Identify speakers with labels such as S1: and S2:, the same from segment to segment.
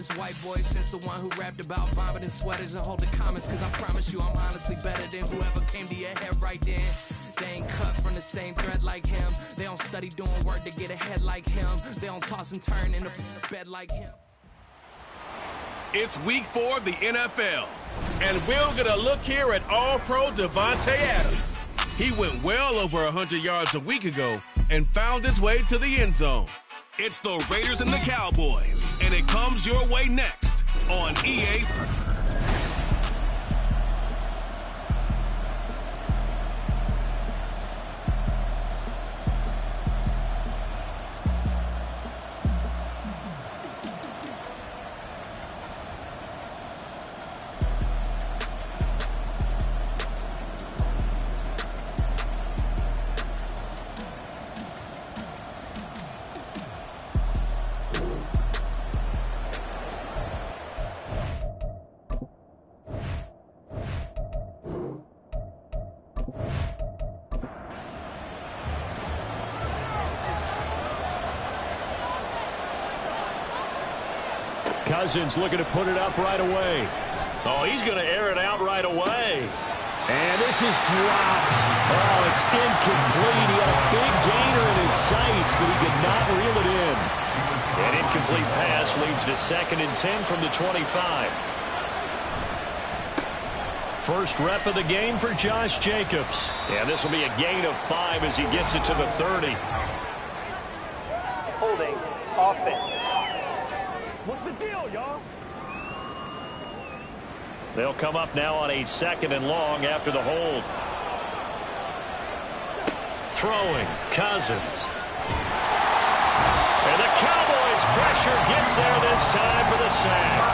S1: smartest white boy since the one who rapped about vomiting sweaters and holding comments. Cause I promise you I'm honestly better than whoever came to your head right then. They ain't cut from the same thread like him. They don't study doing work to get ahead like him. They don't toss and turn in the bed like him.
S2: It's week 4 of the NFL, and we'll get a look here at All-Pro Davante Adams. He went well over 100 yards a week ago and found his way to the end zone. It's the Raiders and the Cowboys, and it comes your way next on EA.
S3: Cousins looking to put it up right away. Oh, he's going to air it out right away. And this is dropped. Oh, it's incomplete. He had a big gainer in his sights, but he could not reel it in. An incomplete pass leads to 2nd and 10 from the 25. First rep of the game for Josh Jacobs. And this will be a gain of 5 as he gets it to the 30.
S4: Holding offense. What's the deal, y'all?
S3: They'll come up now on a 2nd and long after the hold. Throwing, Cousins. And the Cowboys pressure gets there this time for the sack.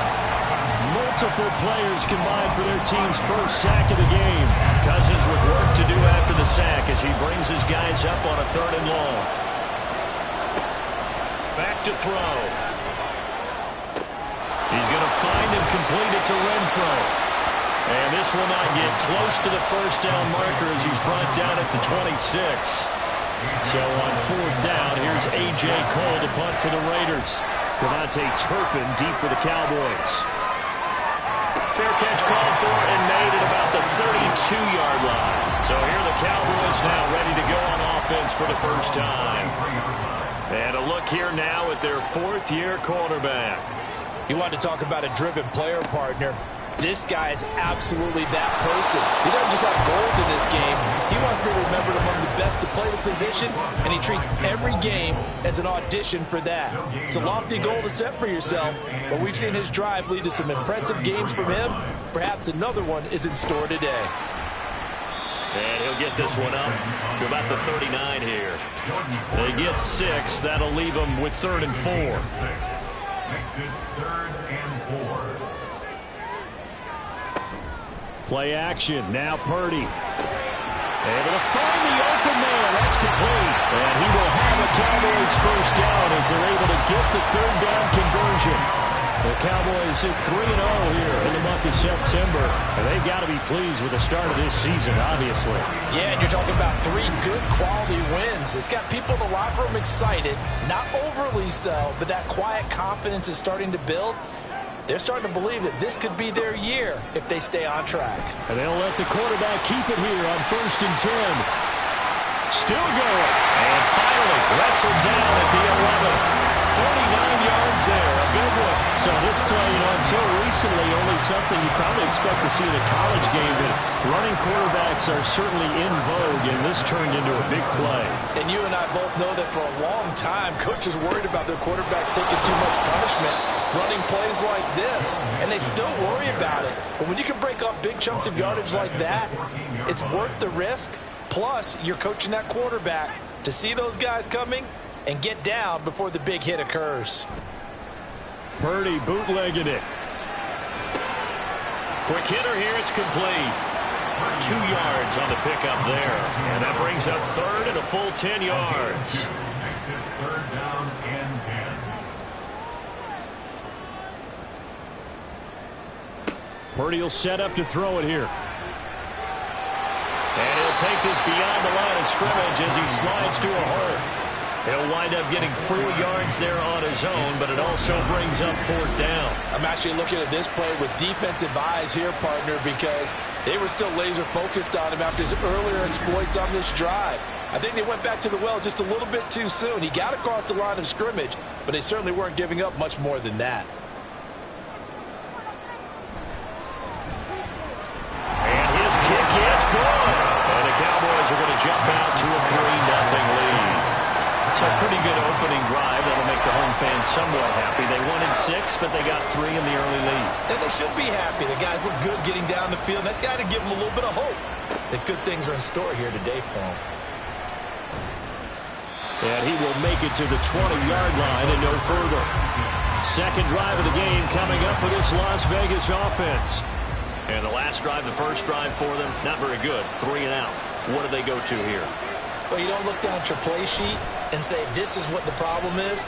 S3: Multiple players combined for their team's first sack of the game. Cousins with work to do after the sack as he brings his guys up on a 3rd and long. Back to throw. He's going to find and complete it to Renfro. And this will not get close to the first down marker as he's brought down at the 26. So on 4th down, here's A.J. Cole to punt for the Raiders. Devontae Turpin deep for the Cowboys. Fair catch called for and made at about the 32-yard line. So here are the Cowboys now ready to go on offense for the first time. And a look here now at their 4th-year quarterback.
S5: You want to talk about a driven player partner. This guy is absolutely that person. He doesn't just have goals in this game. He wants to be remembered among the best to play the position, and he treats every game as an audition for that. It's a lofty goal to set for yourself, but we've seen his drive lead to some impressive games from him. Perhaps another one is in store today.
S3: And he'll get this one up to about the 39 here. They get 6. That'll leave them with 3rd and 4.
S6: Exit 3rd and 4.
S3: Play action. Now Purdy. Able to find the open man. That's complete. And he will have a Cowboys first down as they're able to get the 3rd down conversion. The Cowboys hit 3-0 here in the month of September. And they've got to be pleased with the start of this season, obviously.
S5: Yeah, and you're talking about 3 good quality wins. It's got people in the locker room excited. Not overly so, but that quiet confidence is starting to build. They're starting to believe that this could be their year if they stay on track.
S3: And they'll let the quarterback keep it here on 1st and 10. Still going. And finally wrestled down at the 11. 49 yards there, a big one. So this play, until recently, only something you probably expect to see in a college game, but running quarterbacks are certainly in vogue, and this turned into a big play.
S5: And you and I both know that for a long time, coaches worried about their quarterbacks taking too much punishment, running plays like this, and they still worry about it. But when you can break up big chunks of yardage like that, it's worth the risk. Plus, you're coaching that quarterback to see those guys coming and get down before the big hit occurs.
S3: Purdy bootlegging it. Quick hitter here, it's complete. 2 yards on the pickup there. And that brings up 3rd and a full 10 yards.
S6: Exit 3rd down and 10.
S3: Purdy will set up to throw it here. And he'll take this beyond the line of scrimmage as he slides to a hole. He'll wind up getting 4 yards there on his own, but it also brings up 4th down.
S5: I'm actually looking at this play with defensive eyes here, partner, because they were still laser focused on him after his earlier exploits on this drive. I think they went back to the well just a little bit too soon. He got across the line of scrimmage, but they certainly weren't giving up much more than that.
S3: And his kick is good. And the Cowboys are going to jump out to a 3-0 lead. So a pretty good opening drive. That'll make the home fans somewhat happy. They wanted 6, but they got 3 in the early lead.
S5: And they should be happy. The guys look good getting down the field. That's got to give them a little bit of hope that good things are in store here today for them.
S3: And he will make it to the 20-yard line and no further. Second drive of the game coming up for this Las Vegas offense. And the last drive, the first drive for them, not very good. 3 and out. What do they go to here?
S5: Well, you don't look down at your play sheet and say, this is what the problem is.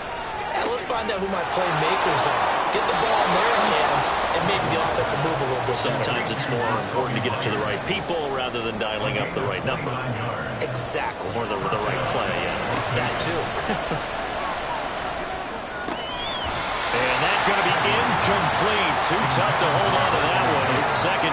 S5: Let's find out who my playmakers are. Get the ball in their hands, and maybe the offense will move a little bit better.
S3: Sometimes it's more important to get it to the right people rather than dialing up the right number.
S5: Exactly.
S3: Or the right play, yeah.
S5: That, too.
S3: And that's going to be incomplete. Too tough to hold on to that one. It's second.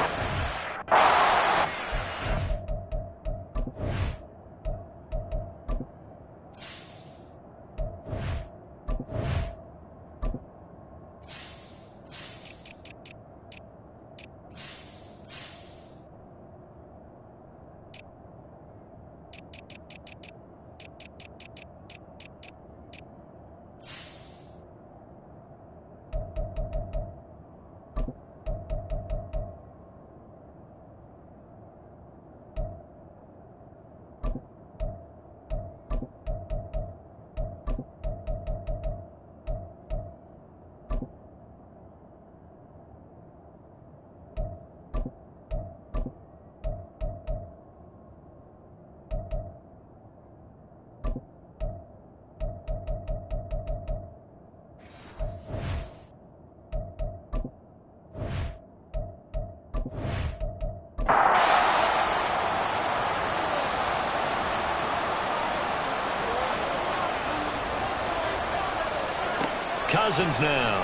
S3: Cousins now.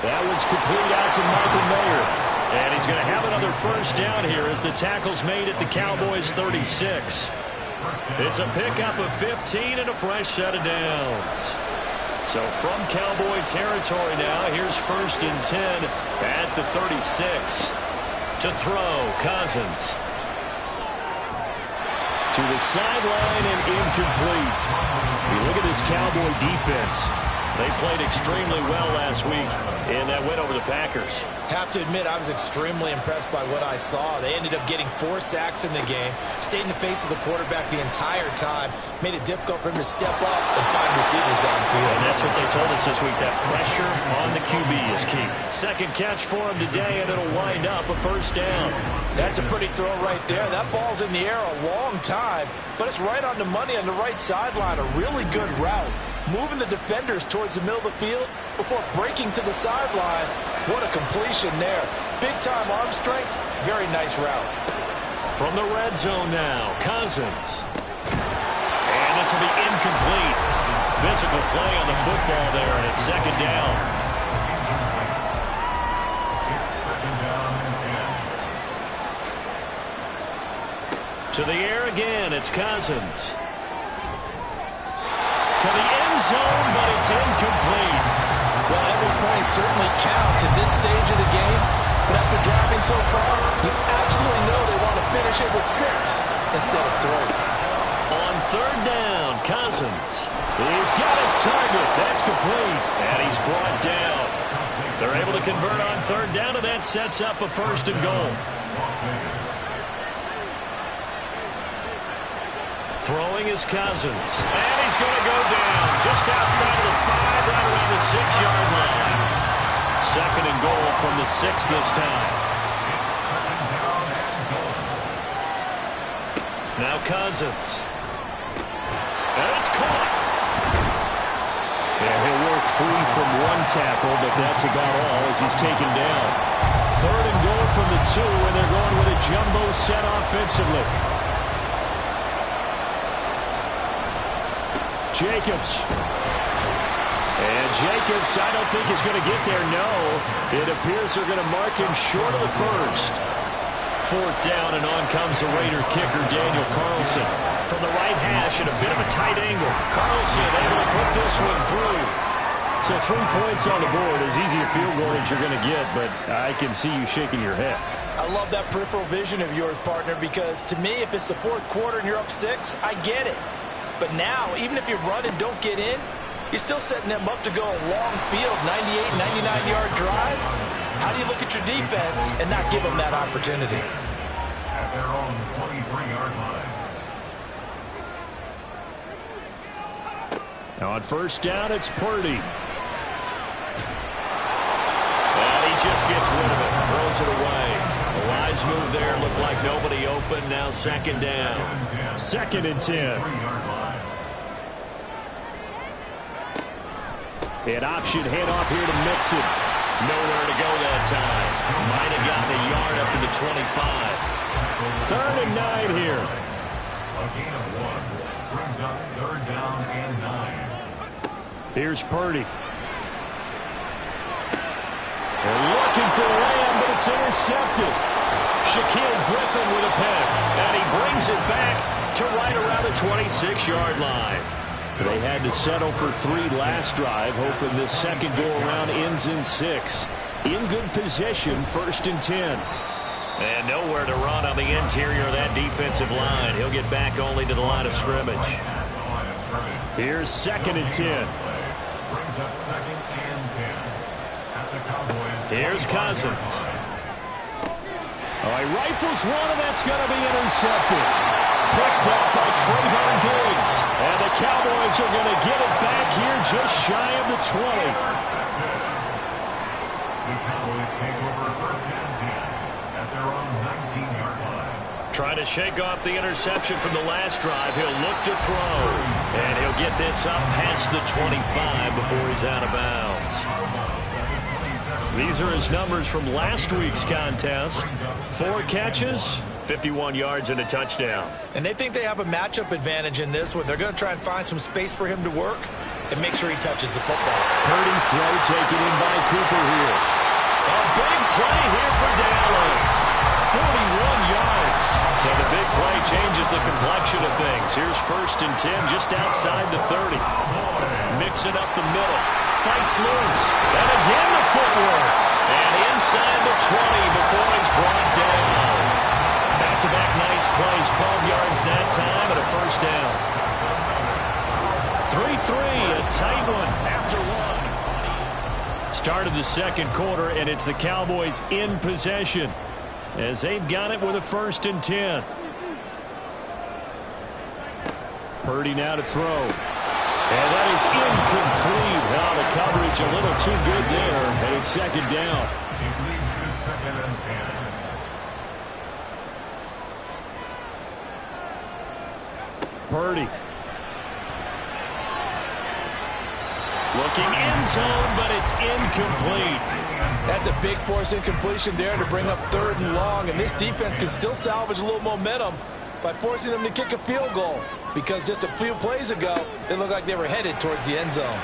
S3: That one's complete out to Michael Mayer. And he's going to have another first down here as the tackle's made at the Cowboys' 36. It's a pickup of 15 and a fresh set of downs. So from Cowboy territory now, here's 1st and 10 at the 36. To throw, Cousins. To the sideline and incomplete. You look at this Cowboy defense. They played extremely well last week in that win over the Packers.
S5: Have to admit, I was extremely impressed by what I saw. They ended up getting 4 sacks in the game, stayed in the face of the quarterback the entire time, made it difficult for him to step up and find receivers downfield.
S3: And that's what they told us this week, that pressure on the QB is key. Second catch for him today, and it'll wind up a first down.
S5: That's a pretty throw right there. That ball's in the air a long time, but it's right on the money on the right sideline. A really good route. Moving the defenders towards the middle of the field before breaking to the sideline. What a completion there. Big-time arm strength. Very nice route.
S3: From the red zone now, Cousins. And this will be incomplete. Physical play on the football there, and it's second down.
S6: It's second down and 10.
S3: To the air again, it's Cousins. To the end zone, but it's incomplete.
S5: Well, every point certainly counts at this stage of the game, but after driving so far, you absolutely know they want to finish it with 6 instead of 3.
S3: On third down, Cousins. He's got his target. That's complete. And he's brought down. They're able to convert on third down, and that sets up a 1st and goal. Throwing is Cousins. And he's going to go down just outside of the 5, right around the 6-yard line. Second and goal from the 6 this time. Now Cousins. And it's caught. Yeah, he'll work free from one tackle, but that's about all as he's taken down. Third and goal from the 2, and they're going with a jumbo set offensively. Jacobs. And Jacobs, I don't think is going to get there, no. It appears they're going to mark him short of the first. Fourth down, and on comes the Raider kicker, Daniel Carlson. From the right hash at a bit of a tight angle. Carlson able to put this one through. So 3 points on the board, as easy a field goal as you're going to get, but I can see you shaking your head.
S5: I love that peripheral vision of yours, partner, because to me, if it's the fourth quarter and you're up 6, I get it. But now, even if you run and don't get in, you're still setting them up to go a long field, 98, 99-yard drive. How do you look at your defense and not give them that opportunity?
S6: At their own 23-yard line.
S3: Now on first down, it's Purdy. And he just gets rid of it, throws it away. A wise move there, looked like nobody open. Now second down. 2nd and 10. An option handoff here to Mixon. Nowhere to go that time. Might have gotten a yard up to the 25. 3rd and 9 here.
S6: A gain of 1 brings up 3rd down and 9.
S3: Here's Purdy. They're looking for Lamb, but it's intercepted. Shaquille Griffin with a pick. And he brings it back to right around the 26-yard line. They had to settle for 3 last drive, hoping this second go-around ends in 6. In good position, 1st and 10. And nowhere to run on the interior of that defensive line. He'll get back only to the line of scrimmage. Here's 2nd and 10.
S6: Brings up 2nd and 10. At the Cowboys.
S3: Here's Cousins. Oh, he rifles one, and that's going to be intercepted. Picked up by Trayvon Diggs. And the Cowboys are going to get it back here just shy of the 20.
S6: The Cowboys take over 1st and 10 at their own 19-yard line.
S3: Trying to shake off the interception from the last drive. He'll look to throw. And he'll get this up past the 25 before he's out of bounds. These are his numbers from last week's contest. 4 catches, 51 yards, and a touchdown.
S5: And they think they have a matchup advantage in this one. They're going to try and find some space for him to work and make sure he touches the football.
S3: Purdy's throw taken in by Cooper here. A big play here for Dallas. 41 yards. So the big play changes the complexion of things. Here's 1st and 10 just outside the 30. Mixing up the middle. Fights loose. And again the footwork. And inside the 20 before he's brought down. Back-to-back nice plays. 12 yards that time and a 1st down. 3-3, a tight one after 1. Start of the second quarter, and it's the Cowboys in possession as they've got it with a 1st and 10. Purdy now to throw. And that is incomplete. Now the coverage a little too good there, and it's 2nd down.
S6: It leads to 2nd and 10.
S3: Purdy. Looking end zone, but it's incomplete.
S5: That's a big force incompletion there to bring up 3rd and long, and this defense can still salvage a little momentum by forcing them to kick a field goal, because just a few plays ago, it looked like they were headed towards the end zone.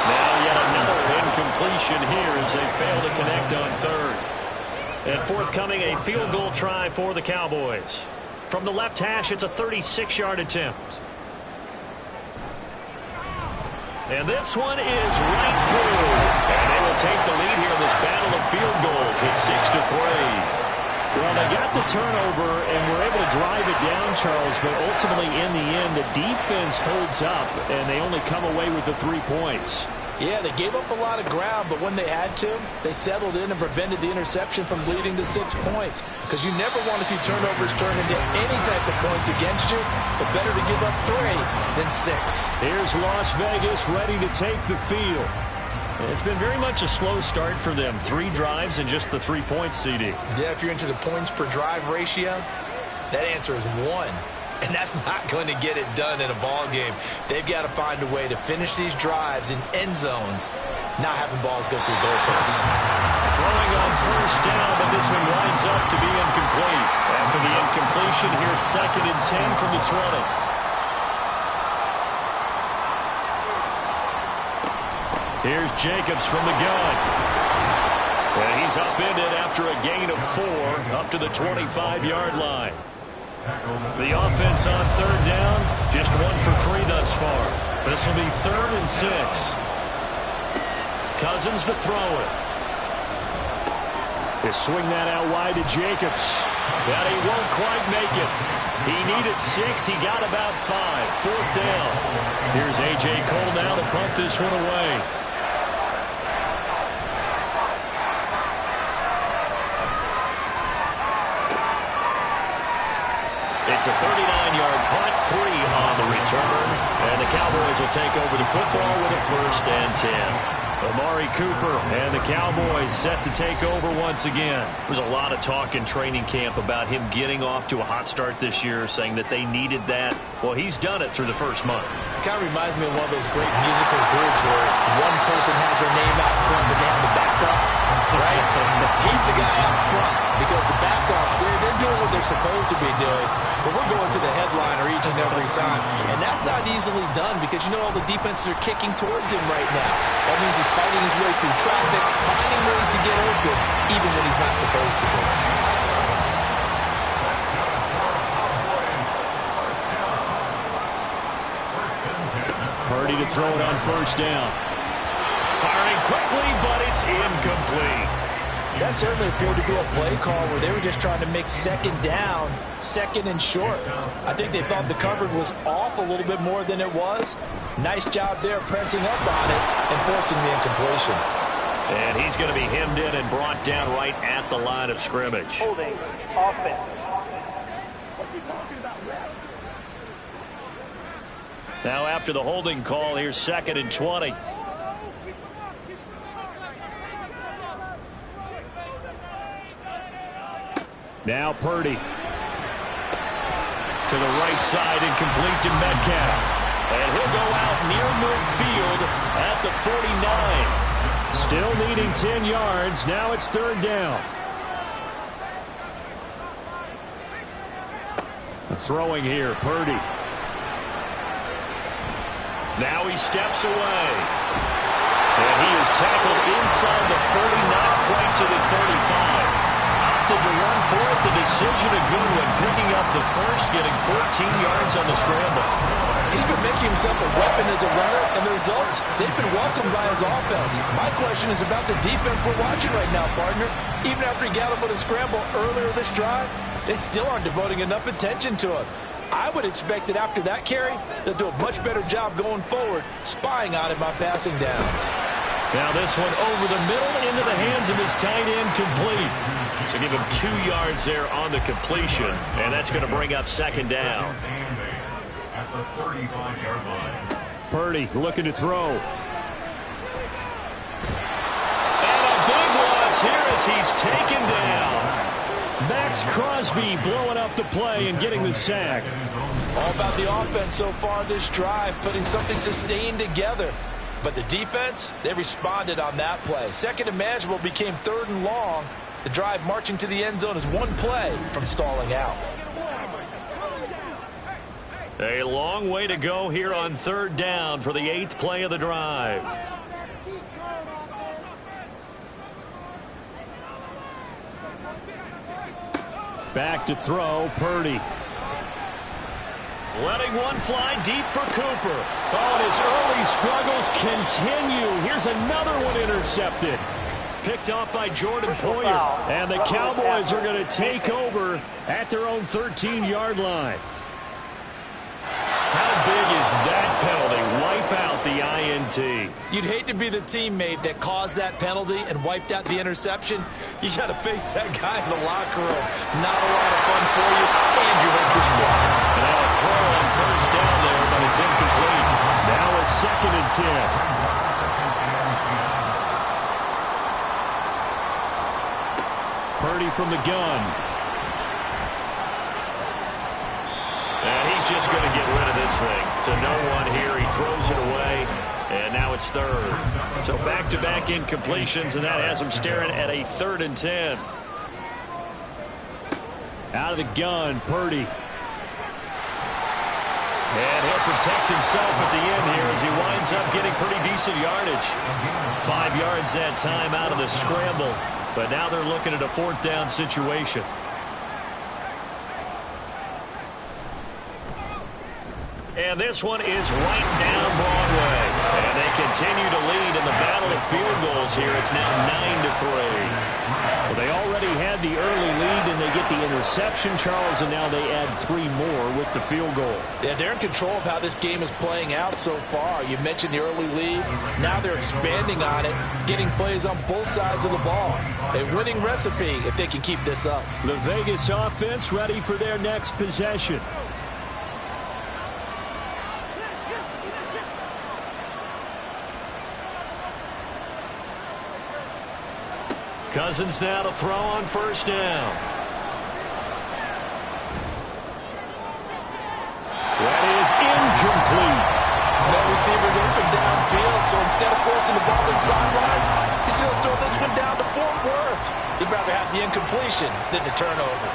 S3: Now yet another incompletion here as they fail to connect on 3rd. And forthcoming a field goal try for the Cowboys. From the left hash, it's a 36-yard attempt. And this one is right through. And they will take the lead here in this battle of field goals. It's 6-3. Well, they got the turnover and were able to drive it down, Charles, but ultimately in the end, the defense holds up, and they only come away with the 3 points.
S5: Yeah, they gave up a lot of ground, but when they had to, they settled in and prevented the interception from leading to 6 points. Because you never want to see turnovers turn into any type of points against you, but better to give up 3 than 6.
S3: Here's Las Vegas ready to take the field. It's been very much a slow start for them. 3 drives and just the 3 points, CD.
S5: Yeah, if you're into the points per drive ratio, that answer is 1. And that's not going to get it done in a ball game. They've got to find a way to finish these drives in end zones, not having balls go through goalposts.
S3: Throwing on first down, but this one winds up to be incomplete. After the incompletion, here's 2nd and 10 from the 20. Here's Jacobs from the gun. And he's upended after a gain of 4 up to the 25-yard line. The offense on 3rd down, just 1 for 3 thus far. This will be 3rd and 6. Cousins to throw it. They swing that out wide to Jacobs. But he won't quite make it. He needed 6. He got about 5. 4th down. Here's A.J. Cole now to punt this one away. It's a 39-yard punt, 3 on the return. And the Cowboys will take over the football with a 1st and 10. Amari Cooper and the Cowboys set to take over once again. There's a lot of talk in training camp about him getting off to a hot start this year, saying that they needed that. Well, he's done it through the first month.
S5: It kind of reminds me of one of those great musical groups where one person has their name out front, but they have the backups, right? He's the guy out front because the backups, they're doing what they're supposed to be doing, but we're going to the headliner each and every time. And that's not easily done because you know all the defenses are kicking towards him right now. That means he's fighting his way through traffic, finding ways to get open, even when he's not supposed to be.
S3: Purdy to throw it on 1st down. Firing quickly, but it's incomplete.
S5: That certainly appeared to be a play call where they were just trying to make 2nd down, 2nd and short. I think they thought the coverage was off a little bit more than it was. Nice job there pressing up on it and forcing the incompletion.
S3: And he's going to be hemmed in and brought down right at the line of scrimmage.
S4: Holding offense. What's he talking about, Ref?
S3: Now after the holding call, here's 2nd and 20. Now Purdy. To the right side and complete to Metcalf. And he'll go out near midfield at the 49. Still needing 10 yards. Now it's 3rd down. Throwing here, Purdy. Now he steps away. And he is tackled inside the 40, not quite to the 35. Opted to run for it. The decision a good one, picking up the 1st, getting 14 yards on the scramble.
S5: He's been making himself a weapon as a runner, and the results, they've been welcomed by his offense. My question is about the defense we're watching right now, partner. Even after he got up with a scramble earlier this drive, they still aren't devoting enough attention to him. I would expect that after that carry, they'll do a much better job going forward, spying on him on passing downs.
S3: Now this one over the middle into the hands of his tight end, complete. So give him 2 yards there on the completion, and that's going to bring up 2nd down.
S6: At the 35-yard line.
S3: Purdy looking to throw. And a big loss here as he's taken down. Max Crosby blowing up the play and getting the sack.
S5: All about the offense so far this drive, putting something sustained together. But the defense, they responded on that play. 2nd and manageable became 3rd and long. The drive marching to the end zone is 1 play from stalling out.
S3: A long way to go here on 3rd down for the 8th play of the drive. Back to throw, Purdy. Letting one fly deep for Cooper. Oh, and his early struggles continue. Here's another one intercepted. Picked off by Jordan Poyer. And the Cowboys are going to take over at their own 13-yard line. How big is that penalty? Wipe out the INT.
S5: You'd hate to be the teammate that caused that penalty and wiped out the interception. You got to face that guy in the locker room. Not a lot of fun for you, and you hurt your squad.
S3: Now a throw on 1st down there, but it's incomplete. Now a 2nd and 10. Purdy from the gun. And he's just going to get rid of this thing. To no one here. He throws it away. And now it's third. So back-to-back incompletions, and that has him staring at a 3rd and 10. Out of the gun, Purdy. And he'll protect himself at the end here as he winds up getting pretty decent yardage. 5 yards that time out of the scramble. But now they're looking at a 4th down situation. And this one is right down Broadway. And they continue to lead in the battle of field goals here. It's now 9-3. Well, they already had the early lead, and they get the interception, Charles, and now they add 3 more with the field goal.
S5: Yeah, they're in control of how this game is playing out so far. You mentioned the early lead. Now they're expanding on it, getting plays on both sides of the ball. A winning recipe if they can keep this up.
S3: The Vegas offense ready for their next possession. Cousins now to throw on 1st down. That is incomplete.
S5: No receivers open downfield, so instead of forcing the ball to the sideline, he's going to throw this one down to Fort Worth. He'd rather have the incompletion than the turnover.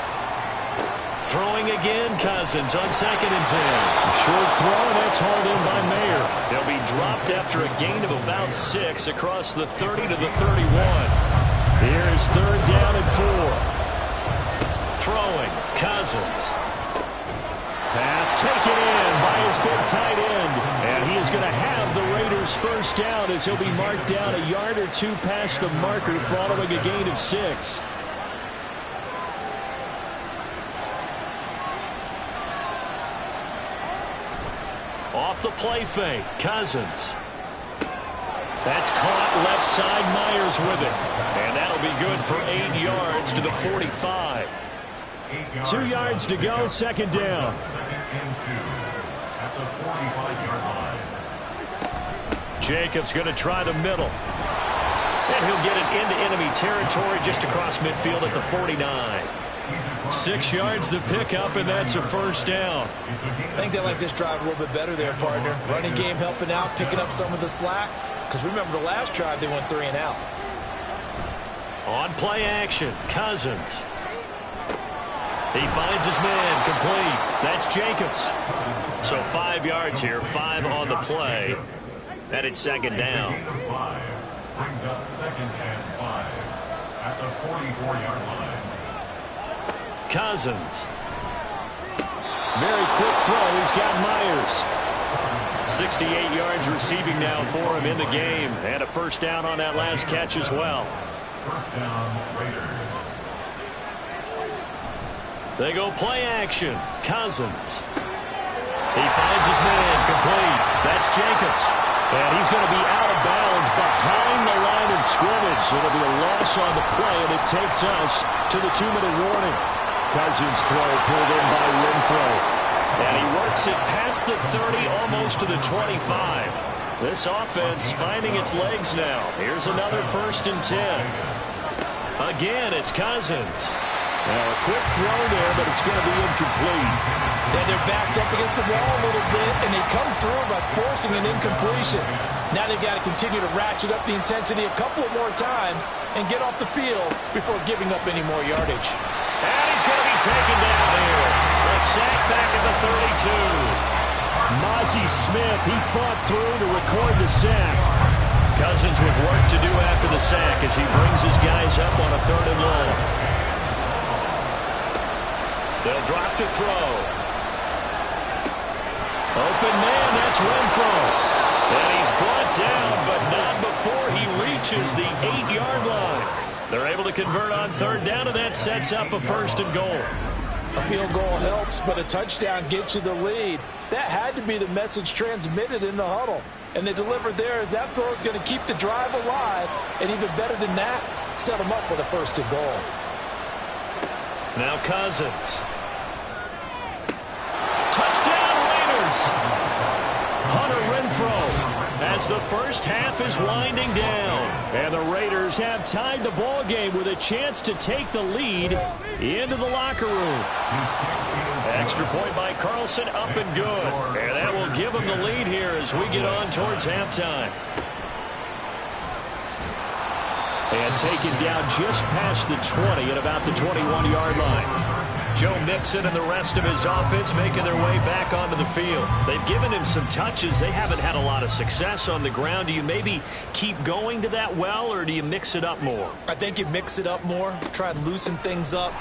S3: Throwing again, Cousins on 2nd and 10. Short throw, and that's hauled in by Mayer. They'll be dropped after a gain of about 6 across the 30 to the 31. Here's 3rd down and 4. Throwing, Cousins. Pass taken in by his big tight end. And he is going to have the Raiders' 1st down as he'll be marked down a yard or 2 past the marker following a gain of 6. Off the play fake, Cousins. That's caught left side, Myers with it. And that'll be good for 8 yards to the 45. 2 yards to go, 2nd down.
S6: 2nd and 2 at the 45-yard line.
S3: Jacobs going to try the middle. And he'll get it into enemy territory just across midfield at the 49. 6 yards the pickup, and that's a 1st down.
S5: I think they like this drive a little bit better there, partner. Running game helping out, picking up some of the slack. Because remember, the last drive, they went 3 and out.
S3: On play action, Cousins. He finds his man, complete. That's Jacobs. So 5 yards here, 5 on the play. That is 2nd down.
S6: Brings up 2nd and 5 at the 44-yard line.
S3: Cousins. Very quick throw. He's got Myers. 68 yards receiving now for him in the game. And a 1st down on that last catch as well.
S6: 1st down, Raiders.
S3: They go play action. Cousins. He finds his man, complete. That's Jacobs. And he's going to be out of bounds behind the line of scrimmage. It'll be a loss on the play, and it takes us to the 2-minute warning. Cousins throw pulled in by Renfro. And he works it past the 30, almost to the 25. This offense finding its legs now. Here's another 1st and 10. Again, it's Cousins. Now a quick throw there, but it's going to be incomplete.
S5: Yeah, their backs up against the wall a little bit, and they come through by forcing an incompletion. Now they've got to continue to ratchet up the intensity a couple of more times and get off the field before giving up any more yardage.
S3: And he's going to be taken down here. A sack back at the 32. Mozzie Smith, he fought through to record the sack. Cousins with work to do after the sack as he brings his guys up on a 3rd and long. They'll drop to throw. Open man, that's Renfro. And he's brought down, but not before he reaches the 8-yard line. They're able to convert on 3rd down, and that sets up a 1st and goal.
S5: A field goal helps, but a touchdown gets you the lead. That had to be the message transmitted in the huddle. And they delivered there as that throw is going to keep the drive alive. And even better than that, set them up with a 1st and goal.
S3: Now Cousins. Touchdown Raiders! Hunter Renfro as the 1st half is winding down. And the Raiders have tied the ball game with a chance to take the lead into the locker room. Extra point by Carlson, up and good. And that will give them the lead here as we get on towards halftime. And taken down just past the 20 at about the 21-yard line. Joe Mixon and the rest of his offense making their way back onto the field. They've given him some touches. They haven't had a lot of success on the ground. Do you maybe keep going to that well, or do you mix it up more?
S5: I think you mix it up more, try and loosen things up.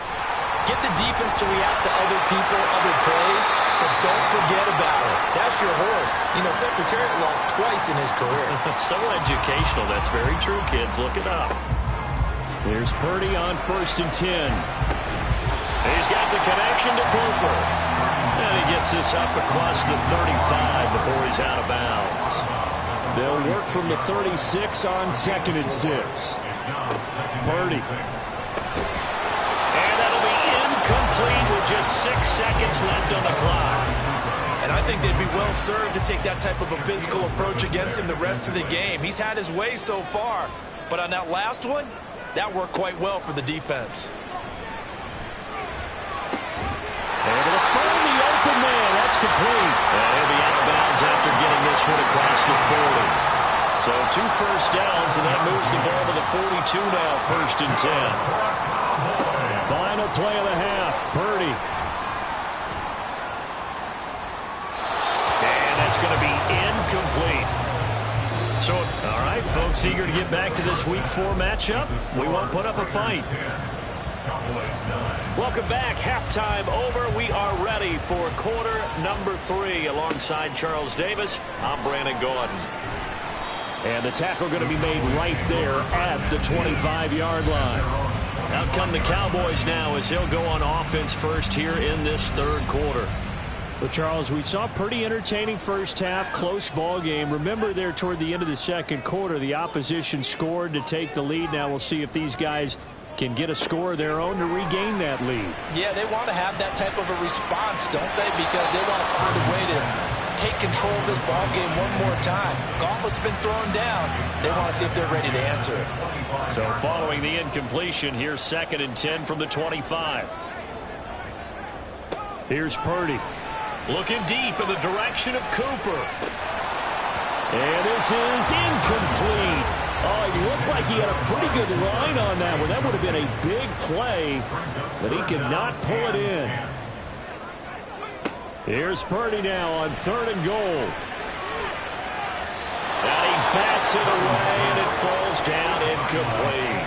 S5: Get the defense to react to other people, other plays, but don't forget about it. That's your horse. You know, Secretariat lost twice in his career.
S3: So educational. That's very true, kids. Look it up. Here's Purdy on 1st and 10. He's got the connection to Cooper. And he gets this up across the 35 before he's out of bounds. They'll work from the 36 on 2nd and 6. Purdy. And that'll be incomplete with just 6 seconds left on the clock.
S5: And I think they'd be well served to take that type of a physical approach against him the rest of the game. He's had his way so far, but on that last one, that worked quite well for the defense.
S3: Able to find the open man. That's complete. And he'll be out of bounds after getting this one across the 40. So 2 first downs, and that moves the ball to the 42 now, 1st and 10. Final play of the half. Purdy. And that's going to be incomplete. So, all right, folks, eager to get back to this Week 4 matchup. We won't put up a fight. Welcome back. Halftime over. We are ready for quarter number 3 alongside Charles Davis. I'm Brandon Gordon. And the tackle going to be made right there at the 25-yard line. Out come the Cowboys now as they'll go on offense first here in this 3rd quarter. Well, Charles, we saw pretty entertaining first half, close ball game. Remember there toward the end of the 2nd quarter, the opposition scored to take the lead. Now we'll see if these guys can get a score of their own to regain that lead.
S5: Yeah, they want to have that type of a response, don't they? Because they want to find a way to take control of this ball game one more time. Gauntlet's been thrown down. They want to see if they're ready to answer it.
S3: So following the incompletion, here's 2nd and 10 from the 25. Here's Purdy. Looking deep in the direction of Cooper. And this is incomplete. Oh, he looked like he had a pretty good line on that one. That would have been a big play, but he could not pull it in. Here's Purdy now on 3rd and goal. And he bats it away, and it falls down incomplete.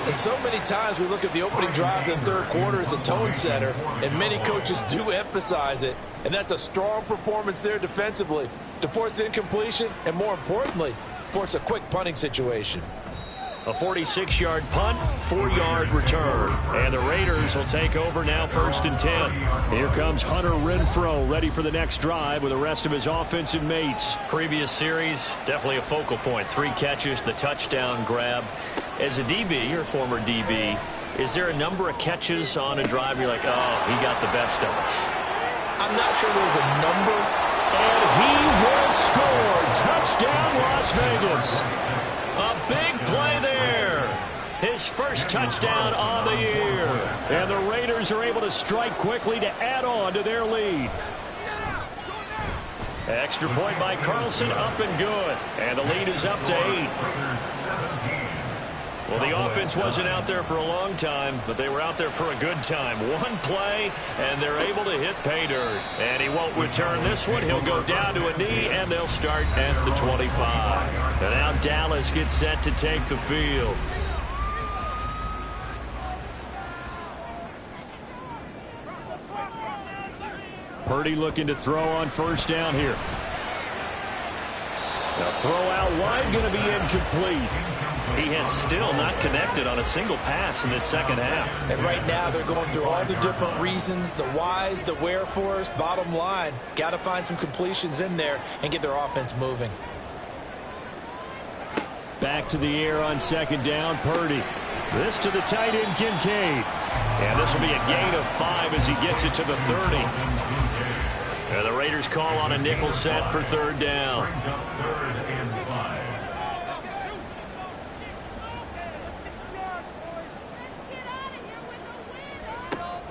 S5: And so many times we look at the opening drive in the 3rd quarter as a tone setter, and many coaches do emphasize it. And that's a strong performance there defensively to force incompletion and, more importantly, force a quick punting situation.
S3: A 46-yard punt, 4-yard return. And the Raiders will take over now 1st and 10. Here comes Hunter Renfrow, ready for the next drive with the rest of his offensive mates. Previous series, definitely a focal point. 3 catches, the touchdown grab. As a DB, or former DB, is there a number of catches on a drive you're like, oh, he got the best of us?
S5: I'm not sure there's a number.
S3: And he will score. Touchdown, Las Vegas. A big play there. His first touchdown on the year. And the Raiders are able to strike quickly to add on to their lead. Extra point by Carlson, up and good. And the lead is up to 8. Well, the offense wasn't out there for a long time, but they were out there for a good time. One play, and they're able to hit pay dirt. And he won't return this one. He'll go down to a knee, and they'll start at the 25. And now Dallas gets set to take the field. Purdy looking to throw on 1st down here. Now throw out wide, going to be incomplete. He has still not connected on a single pass in this 2nd half.
S5: And right now they're going through all the different reasons, the whys, the wherefores. Bottom line, got to find some completions in there and get their offense moving.
S3: Back to the air on 2nd down, Purdy. This to the tight end, Kincaid. And this will be a gain of 5 as he gets it to the 30. And the Raiders call on a nickel set for 3rd down.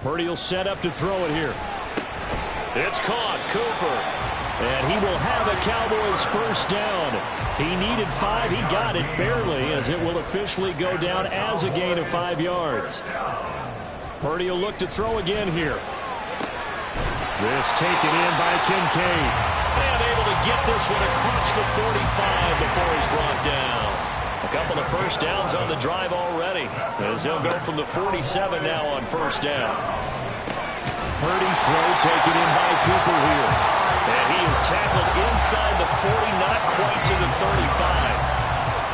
S3: Purdy will set up to throw it here. It's caught. Cooper. And he will have a Cowboys first down. He needed 5. He got it barely, as it will officially go down as a gain of 5 yards. Purdy will look to throw again here. This taken in by Kincaid. And able to get this one across the 45 before he's brought down. A couple of first downs on the drive already, as he'll go from the 47 now on first down. Purdy's throw taken in by Cooper here. And he is tackled inside the 40, not quite to the 35.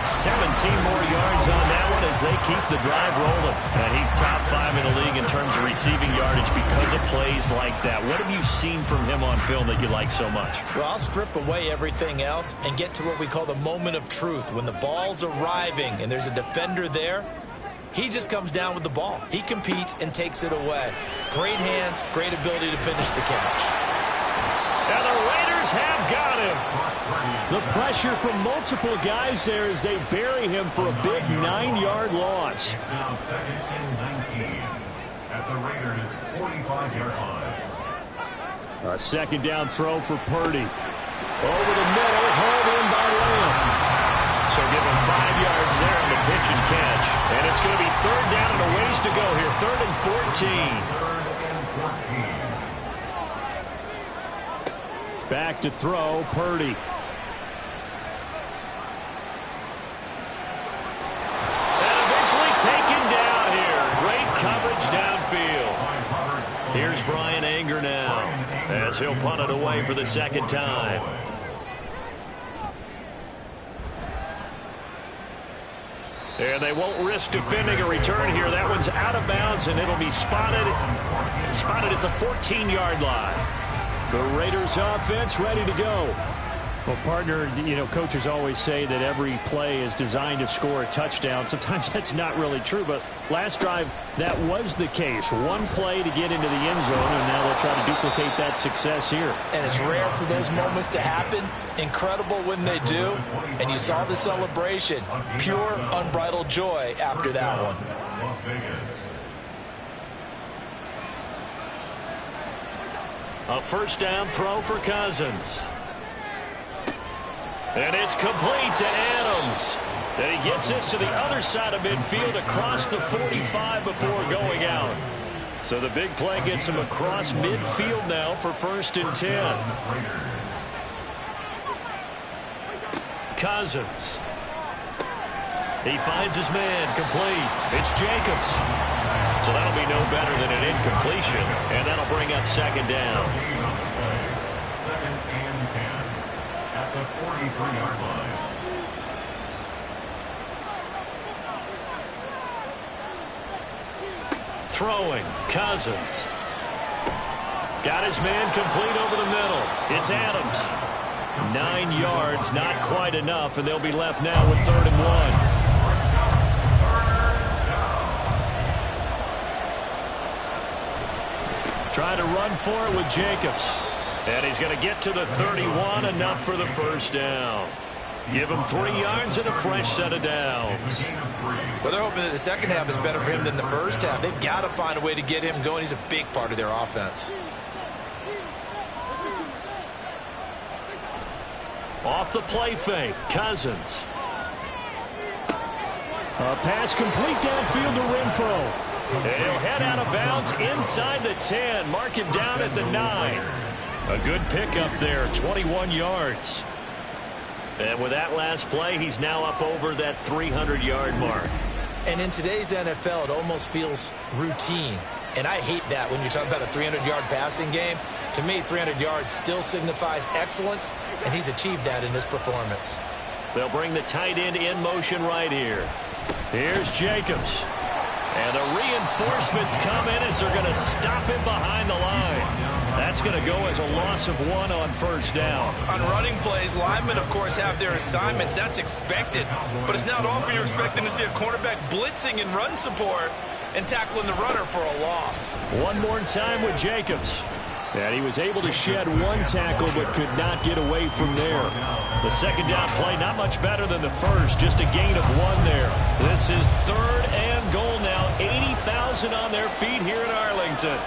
S3: 17 more yards on that one as they keep the drive rolling. And he's top 5 in the league in terms of receiving yardage because of plays like that. What have you seen from him on film that you like so much?
S5: Well, I'll strip away everything else and get to what we call the moment of truth. When the ball's arriving and there's a defender there, he just comes down with the ball. He competes and takes it away. Great hands, great ability to finish the catch.
S3: And the Raiders have got him. The pressure from multiple guys there as they bury him for a big 9-yard loss.
S6: It's now 2nd and 19 at the Raiders' 45-yard line.
S3: A second down throw for Purdy. Over the middle, hauled in by Lamb. So give him 5 yards there on the pitch and catch. And it's going to be 3rd down and a ways to go here. 3rd and 14.
S6: 3rd and 14.
S3: Back to throw, Purdy. And eventually taken down here. Great coverage downfield. Here's Brian Anger now, as he'll punt it away for the second time. And they won't risk defending a return here. That one's out of bounds, and it'll be spotted at the 14-yard line. The Raiders offense ready to go. Well, partner, you know, coaches always say that every play is designed to score a touchdown. Sometimes that's not really true, but last drive, that was the case. One play to get into the end zone, and now they'll try to duplicate that success here.
S5: And it's rare for those moments to happen. Incredible when they do. And you saw the celebration. Pure, unbridled joy after that one.
S6: Las Vegas.
S3: A first down throw for Cousins. And it's complete to Adams. And he gets this to the other side of midfield across the 45 before going out. So the big play gets him across midfield now for 1st and 10. Cousins. He finds his man, complete. It's Jacobs. So that'll be no better than an incompletion, and that'll bring up 2nd down.
S6: 2nd and 10 at the 43-yard line.
S3: Throwing, Cousins. Got his man complete over the middle. It's Adams. 9 yards, not quite enough, and they'll be left now with 3rd and 1. Trying to run for it with Jacobs. And he's going to get to the 31, enough for the first down. Give him 3 yards and a fresh set of downs.
S5: Well, they're hoping that the second half is better for him than the first half. They've got to find a way to get him going. He's a big part of their offense.
S3: Off the play fake, Cousins. A pass complete downfield to Renfro. And he'll head out of bounds inside the 10. Mark him down at the 9. A good pickup there, 21 yards. And with that last play, he's now up over that 300-yard mark.
S5: And in today's NFL, it almost feels routine. And I hate that when you're talking about a 300-yard passing game. To me, 300 yards still signifies excellence, and he's achieved that in this performance.
S3: They'll bring the tight end in motion right here. Here's Jacobs. And the reinforcements come in as they're going to stop him behind the line. That's going to go as a loss of 1 on first down.
S5: On running plays, linemen, of course, have their assignments. That's expected. But it's not often you're expecting to see a cornerback blitzing in run support and tackling the runner for a loss.
S3: One more time with Jacobs. And he was able to shed 1 tackle but could not get away from there. The second down play not much better than the first, just a gain of 1 there. This is 3rd and goal now. 80,000 on their feet here in Arlington.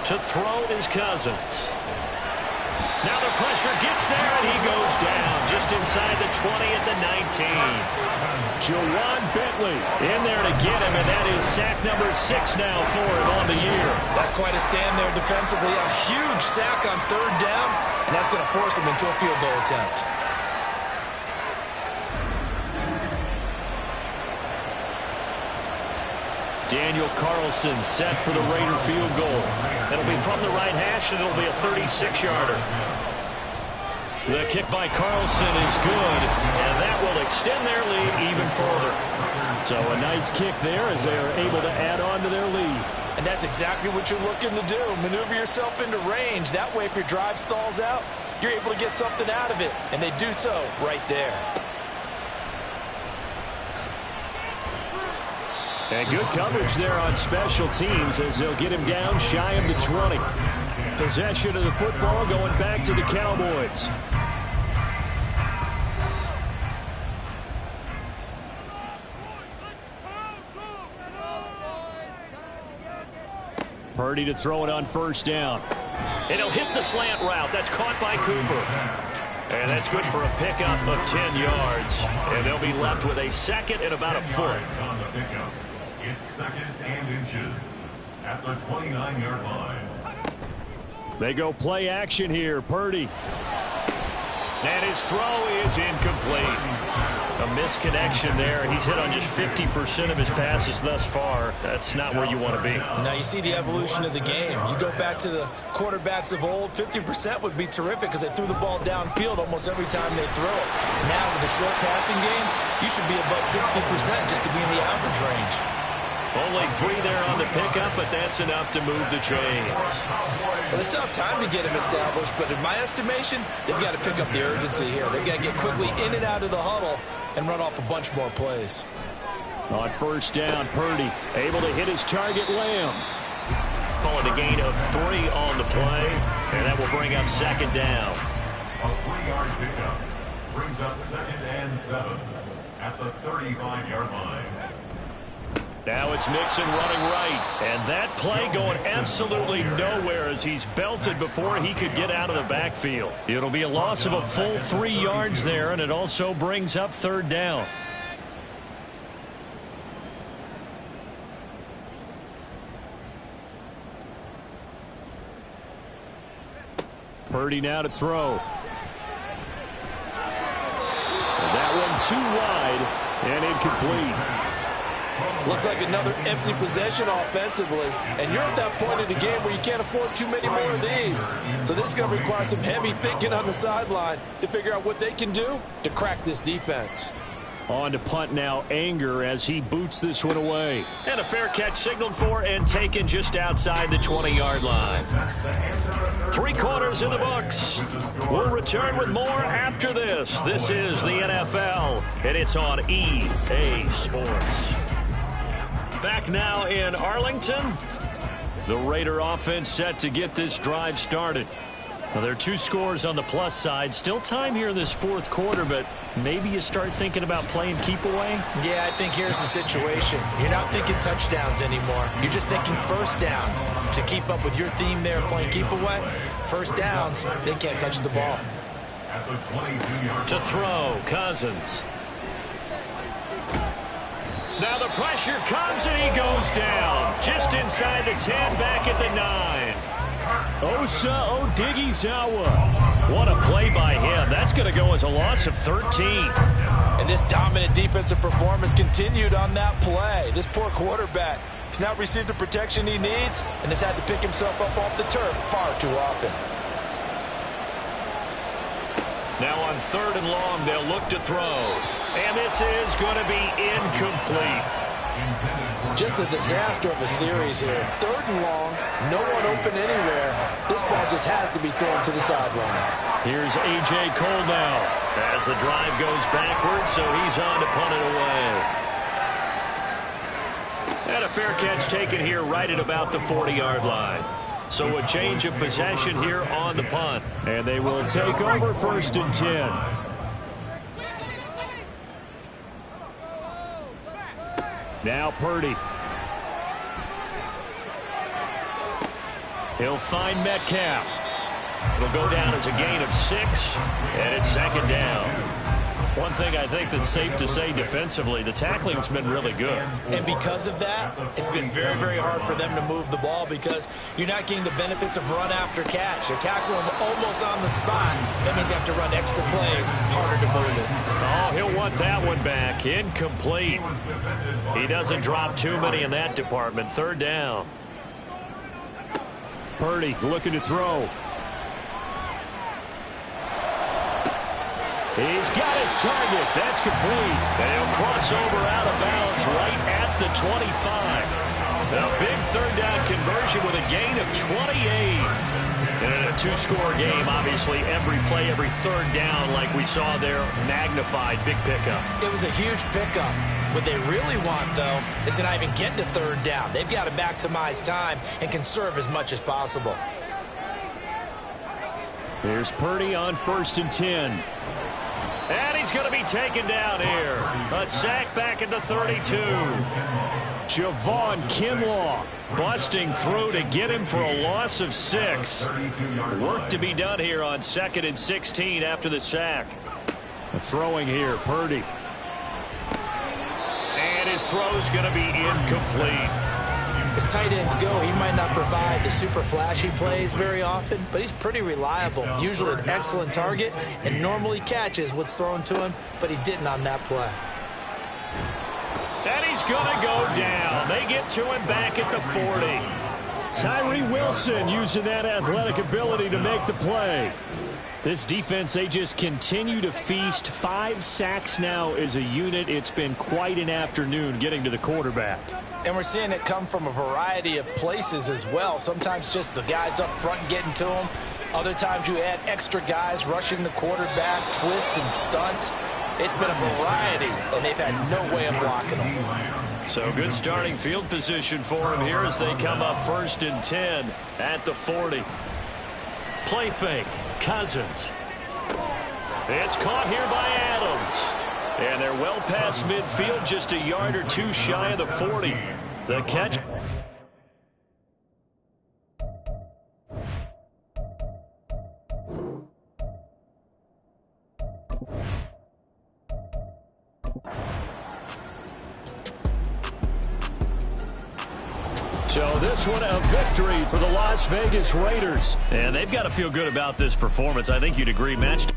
S3: To throw is Cousins. Now the pressure gets there, and he goes down just inside the 20 at the 19. Juwan Bentley in there to get him, and that is sack number 6 now for him on the year.
S5: That's quite a stand there defensively. A huge sack on 3rd down, and that's going to force him into a field goal attempt.
S3: Daniel Carlson set for the Raider field goal. It'll be from the right hash, and it'll be a 36-yarder. The kick by Carlson is good, and that will extend their lead even further. So a nice kick there as they are able to add on to their lead.
S5: And that's exactly what you're looking to do. Maneuver yourself into range. That way, if your drive stalls out, you're able to get something out of it. And they do so right there.
S3: And good coverage there on special teams as they'll get him down shy of the 20. Possession of the football going back to the Cowboys. Purdy to throw it on 1st down. And he'll hit the slant route. That's caught by Cooper. And that's good for a pickup of 10 yards. And they'll be left with a 2nd and about a foot.
S6: On the pickup. It's 2nd and inches at the 29-yard line.
S3: They go play action here. Purdy. And his throw is incomplete. A misconnection there. He's hit on just 50% of his passes thus far. That's not where you want to be.
S5: Now you see the evolution of the game. You go back to the quarterbacks of old, 50% would be terrific because they threw the ball downfield almost every time they throw it. Now with the short passing game, you should be above 60% just to be in the average range.
S3: Only 3 there on the pickup, but that's enough to move the chains.
S5: Well, they still have time to get him established, but in my estimation, they've got to pick up the urgency here. They've got to get quickly in and out of the huddle and run off a bunch more plays.
S3: On 1st down, Purdy able to hit his target, Lamb. Calling a gain of 3 on the play, and that will bring up 2nd down.
S6: A 3-yard pickup brings up 2nd and 7 at the 35-yard line.
S3: Now it's Mixon running right. And that play going absolutely nowhere as he's belted before he could get out of the backfield. It'll be a loss of a full 3 yards there, and it also brings up 3rd down. Purdy now to throw. And that one too wide and incomplete.
S5: Looks like another empty possession offensively. And you're at that point in the game where you can't afford too many more of these. So this is going to require some heavy thinking on the sideline to figure out what they can do to crack this defense.
S3: On to punt now, Anger as he boots this one away. And a fair catch signaled for and taken just outside the 20-yard line. 3 quarters in the books. We'll return with more after this. This is the NFL, and it's on EA Sports. Back now in Arlington. The Raider offense set to get this drive started. Well, there are 2 scores on the plus side. Still time here in this 4th quarter, but maybe you start thinking about playing keep away?
S5: Yeah, I think here's the situation. You're not thinking touchdowns anymore. You're just thinking 1st downs. To keep up with your theme there, playing keep away, 1st downs, they can't touch the ball.
S6: At the 22-yard
S3: To throw, Cousins. Now the pressure comes and he goes down. Just inside the 10, back at the 9. Osa Odighizuwa. What a play by him. That's going to go as a loss of 13.
S5: And this dominant defensive performance continued on that play. This poor quarterback has not received the protection he needs and has had to pick himself up off the turf far too often.
S3: Now on 3rd and long, they'll look to throw. And this is going to be incomplete.
S5: Just a disaster of a series here. 3rd and long, no one open anywhere. This ball just has to be thrown to the sideline.
S3: Here's A.J. Cole now as the drive goes backwards, so he's on to punt it away. And a fair catch taken here right at about the 40-yard line. So a change of possession here on the punt. And they will take over 1st and 10. Now Purdy. He'll find Metcalf. It'll go down as a gain of 6, and it's second down. One thing I think that's safe to say defensively, the tackling's been really good.
S5: And because of that, it's been very, very hard for them to move the ball because you're not getting the benefits of run after catch. They're tackling them almost on the spot. That means you have to run extra plays, harder to move it.
S3: Oh, he'll want that one back. Incomplete. He doesn't drop too many in that department. Third down. Purdy looking to throw. He's got his target. That's complete. And he'll cross over out of bounds right at the 25. A big third down conversion with a gain of 28. And in a two-score game, obviously, every play, every third down, like we saw there, magnified. Big pickup.
S5: It was a huge pickup. What they really want, though, is to not even get to third down. They've got to maximize time and conserve as much as possible.
S3: Here's Purdy on 1st and 10. And he's going to be taken down here. A sack back at the 32. Javon Kinlaw busting through to get him for a loss of 6. Work to be done here on 2nd and 16 after the sack. Throwing here, Purdy. And his throw's going to be incomplete.
S5: As tight ends go, he might not provide the super flashy plays very often, but he's pretty reliable. Usually an excellent target and normally catches what's thrown to him, but he didn't on that play.
S3: And he's going to go down. They get to him back at the 40. Tyree Wilson using that athletic ability to make the play. This defense, they just continue to feast. 5 sacks now as a unit. It's been quite an afternoon getting to the quarterback.
S5: And we're seeing it come from a variety of places as well. Sometimes just the guys up front getting to him. Other times you add extra guys rushing the quarterback, twists and stunts. It's been a variety, and they've had no way of blocking them.
S3: So good starting field position for him here as they come up 1st and 10 at the 40. Play fake. Cousins. It's caught here by Adams. And they're well past midfield, just a yard or 2 shy of the 40. The catch. So this one a victory for the Las Vegas Raiders. And they've got to feel good about this performance. I think you'd agree. Matched